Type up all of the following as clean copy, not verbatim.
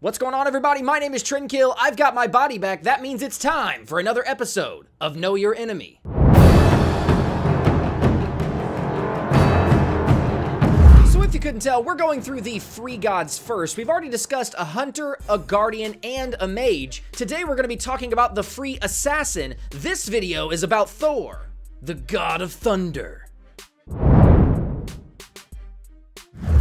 What's going on, everybody? My name is Trendkill. I've got my body back. That means it's time for another episode of Know Your Enemy. So if you couldn't tell, we're going through the free gods first. We've already discussed a hunter, a guardian, and a mage. Today we're going to be talking about the free assassin. This video is about Thor, the god of thunder.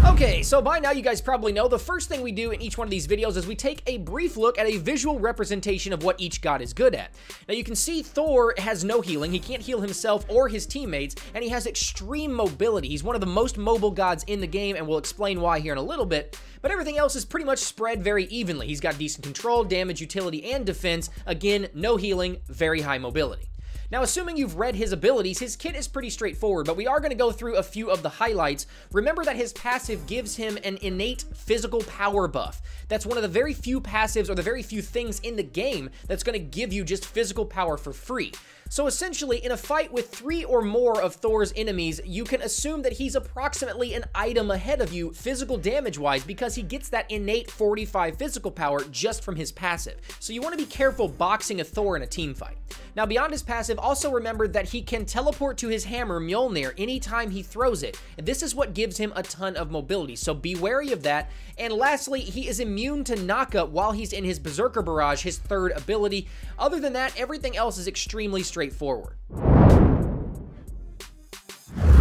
Okay, so by now you guys probably know the first thing we do in each one of these videos is we take a brief look at a visual representation of what each god is good at. Now you can see Thor has no healing, he can't heal himself or his teammates, and he has extreme mobility. He's one of the most mobile gods in the game, and we'll explain why here in a little bit, but everything else is pretty much spread very evenly. He's got decent control, damage, utility, and defense. Again, no healing, very high mobility. Now, assuming you've read his abilities, his kit is pretty straightforward, but we are going to go through a few of the highlights. Remember that his passive gives him an innate physical power buff. That's one of the very few passives or the very few things in the game that's going to give you just physical power for free. So essentially, in a fight with 3 or more of Thor's enemies, you can assume that he's approximately an item ahead of you physical damage-wise because he gets that innate 45 physical power just from his passive. So you want to be careful boxing a Thor in a team fight. Now, beyond his passive, also remember that he can teleport to his hammer, Mjolnir, anytime he throws it. And this is what gives him a ton of mobility, so be wary of that. And lastly, he is immune to knockup while he's in his Berserker Barrage, his third ability. Other than that, everything else is extremely straightforward.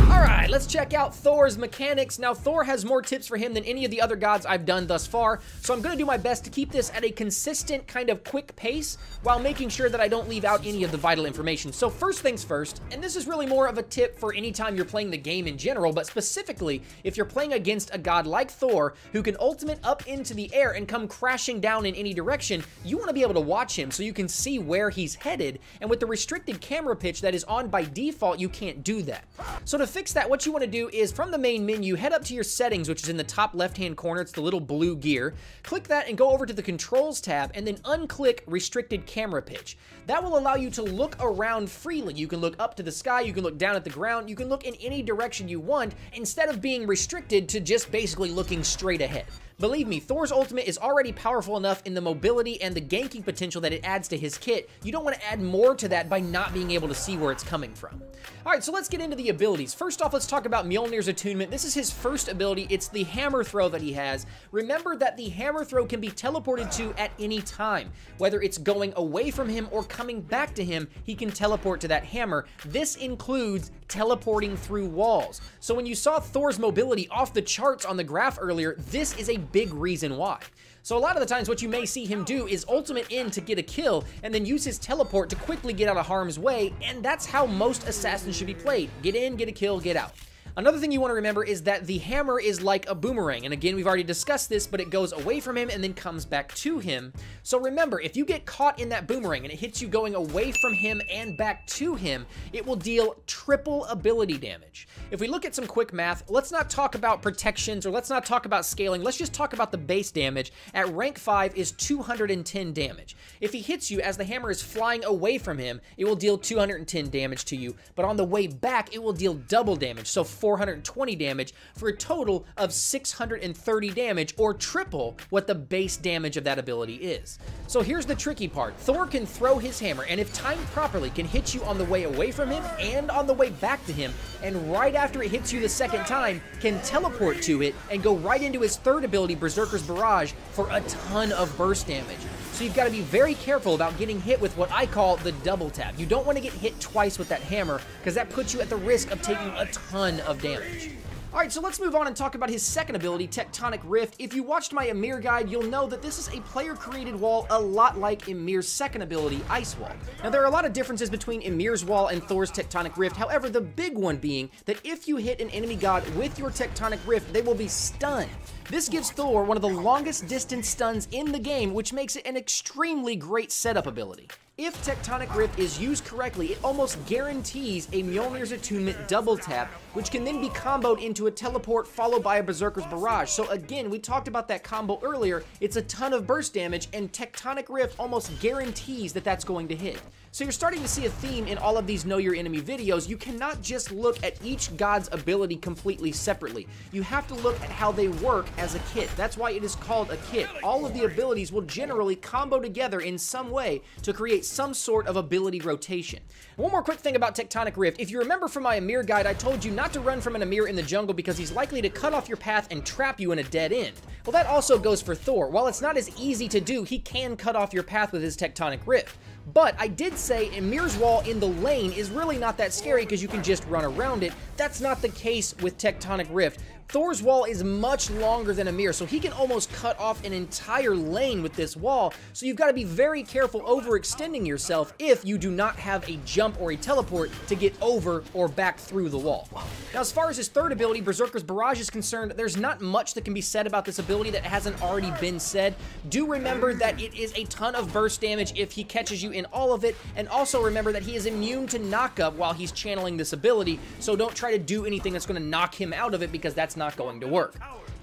Alright, let's check out Thor's mechanics. Now, Thor has more tips for him than any of the other gods I've done thus far, so I'm going to do my best to keep this at a consistent kind of quick pace while making sure that I don't leave out any of the vital information. So first things first, and this is really more of a tip for any time you're playing the game in general, but specifically if you're playing against a god like Thor who can ultimate up into the air and come crashing down in any direction, you want to be able to watch him so you can see where he's headed, and with the restricted camera pitch that is on by default, you can't do that. So to fix that, what you want to do is from the main menu, head up to your settings, which is in the top left-hand corner. It's the little blue gear. Click that and go over to the controls tab and then unclick restricted camera pitch. That will allow you to look around freely. You can look up to the sky, you can look down at the ground, you can look in any direction you want instead of being restricted to just basically looking straight ahead. Believe me, Thor's ultimate is already powerful enough in the mobility and the ganking potential that it adds to his kit. You don't want to add more to that by not being able to see where it's coming from. Alright, so let's get into the abilities. First off, let's talk about Mjolnir's attunement. This is his first ability. It's the hammer throw that he has. Remember that the hammer throw can be teleported to at any time. Whether it's going away from him or coming back to him, he can teleport to that hammer. This includes teleporting through walls. So when you saw Thor's mobility off the charts on the graph earlier, this is a big reason why. So a lot of the times what you may see him do is ultimate in to get a kill and then use his teleport to quickly get out of harm's way, and that's how most assassins should be played. Get in, get a kill, get out. Another thing you want to remember is that the hammer is like a boomerang, and again, we've already discussed this, but it goes away from him and then comes back to him. So remember, if you get caught in that boomerang and it hits you going away from him and back to him, it will deal triple ability damage. If we look at some quick math, let's not talk about protections or let's not talk about scaling, let's just talk about the base damage. At rank 5 is 210 damage. If he hits you as the hammer is flying away from him, it will deal 210 damage to you, but on the way back, it will deal double damage, so 420 damage for a total of 630 damage, or triple what the base damage of that ability is. So here's the tricky part. Thor can throw his hammer, and if timed properly, can hit you on the way away from him and on the way back to him, and right after it hits you the second time, can teleport to it and go right into his third ability, Berserker's Barrage, for a ton of burst damage. So you've got to be very careful about getting hit with what I call the double tap. You don't want to get hit twice with that hammer because that puts you at the risk of taking a ton of damage. Alright, so let's move on and talk about his second ability, Tectonic Rift. If you watched my Ymir guide, you'll know that this is a player-created wall a lot like Ymir's second ability, Ice Wall. Now, there are a lot of differences between Ymir's wall and Thor's Tectonic Rift, however, the big one being that if you hit an enemy god with your Tectonic Rift, they will be stunned. This gives Thor one of the longest distance stuns in the game, which makes it an extremely great setup ability. If Tectonic Rift is used correctly, it almost guarantees a Mjolnir's Attunement double tap, which can then be comboed into a teleport followed by a Berserker's Barrage. So again, we talked about that combo earlier. It's a ton of burst damage, and Tectonic Rift almost guarantees that that's going to hit. So you're starting to see a theme in all of these Know Your Enemy videos. You cannot just look at each god's ability completely separately. You have to look at how they work as a kit. That's why it is called a kit. All of the abilities will generally combo together in some way to create some sort of ability rotation. One more quick thing about Tectonic Rift. If you remember from my Amir guide, I told you not to run from an Amir in the jungle because he's likely to cut off your path and trap you in a dead end. Well, that also goes for Thor. While it's not as easy to do, he can cut off your path with his Tectonic Rift. But I did say Amir's wall in the lane is really not that scary because you can just run around it. That's not the case with Tectonic Rift. Thor's wall is much longer than Amir, so he can almost cut off an entire lane with this wall, so you've got to be very careful overextending yourself if you do not have a jump or a teleport to get over or back through the wall. Now, as far as his third ability, Berserker's Barrage, is concerned, there's not much that can be said about this ability that hasn't already been said. Do remember that it is a ton of burst damage if he catches you in all of it, and also remember that he is immune to knockup while he's channeling this ability, so don't try to do anything that's going to knock him out of it because that's not going to work.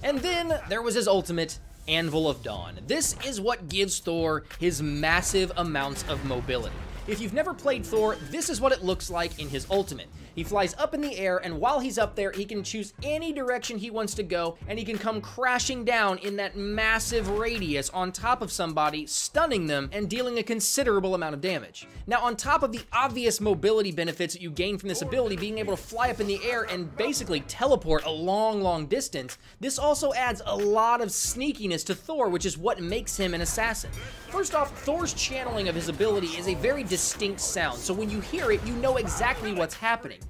And then there was his ultimate, Anvil of Dawn. This is what gives Thor his massive amounts of mobility. If you've never played Thor, this is what it looks like in his ultimate. He flies up in the air, and while he's up there, he can choose any direction he wants to go, and he can come crashing down in that massive radius on top of somebody, stunning them and dealing a considerable amount of damage. Now, on top of the obvious mobility benefits that you gain from this ability, being able to fly up in the air and basically teleport a long distance, this also adds a lot of sneakiness to Thor, which is what makes him an assassin. First off, Thor's channeling of his ability is a very distinct sound, so when you hear it, you know exactly what's happening.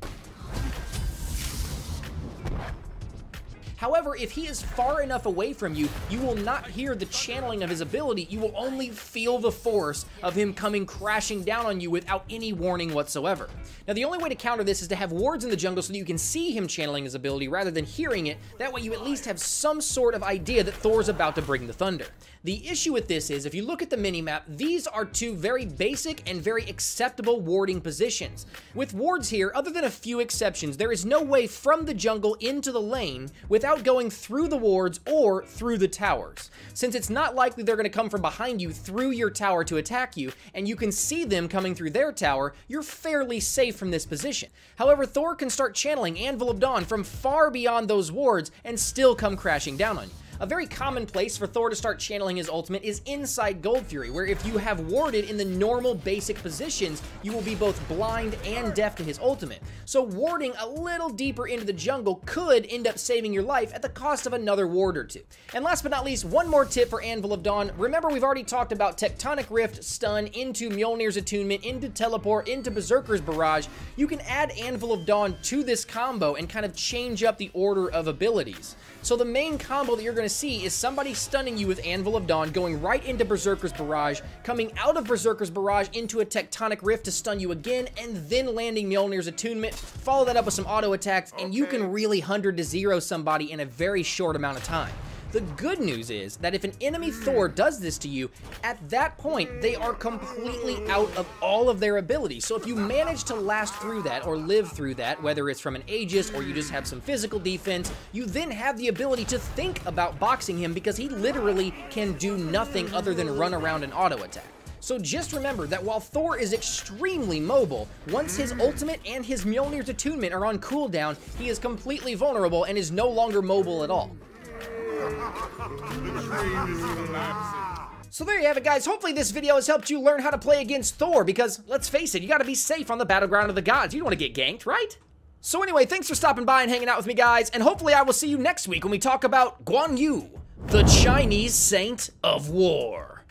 However, if he is far enough away from you, you will not hear the channeling of his ability. You will only feel the force of him coming crashing down on you without any warning whatsoever. Now, the only way to counter this is to have wards in the jungle so that you can see him channeling his ability rather than hearing it. That way you at least have some sort of idea that Thor's about to bring the thunder. The issue with this is, if you look at the minimap, these are two very basic and very acceptable warding positions. With wards here, other than a few exceptions, there is no way from the jungle into the lane without going through the wards or through the towers. Since it's not likely they're going to come from behind you through your tower to attack you, and you can see them coming through their tower, you're fairly safe from this position. However, Thor can start channeling Anvil of Dawn from far beyond those wards and still come crashing down on you. A very common place for Thor to start channeling his ultimate is inside Gold Fury, where if you have warded in the normal basic positions, you will be both blind and deaf to his ultimate. So warding a little deeper into the jungle could end up saving your life at the cost of another ward or two. And last but not least, one more tip for Anvil of Dawn. Remember, we've already talked about Tectonic Rift, Stun, into Mjolnir's Attunement, into Teleport, into Berserker's Barrage. You can add Anvil of Dawn to this combo and kind of change up the order of abilities. So the main combo that you're going to see is somebody stunning you with Anvil of Dawn, going right into Berserker's Barrage, coming out of Berserker's Barrage into a Tectonic Rift to stun you again, and then landing Mjolnir's Attunement. Follow that up with some auto attacks, and you can really 100 to 0 somebody in a very short amount of time. The good news is that if an enemy Thor does this to you, at that point, they are completely out of all of their abilities. So if you manage to last through that or live through that, whether it's from an Aegis or you just have some physical defense, you then have the ability to think about boxing him because he literally can do nothing other than run around and auto attack. So just remember that while Thor is extremely mobile, once his ultimate and his Mjolnir's Attunement are on cooldown, he is completely vulnerable and is no longer mobile at all. So there you have it, guys. Hopefully this video has helped you learn how to play against Thor, because let's face it, you gotta be safe on the battleground of the gods. You don't want to get ganked, right? So anyway, thanks for stopping by and hanging out with me, guys, and hopefully I will see you next week when we talk about Guan Yu, the Chinese Saint of War.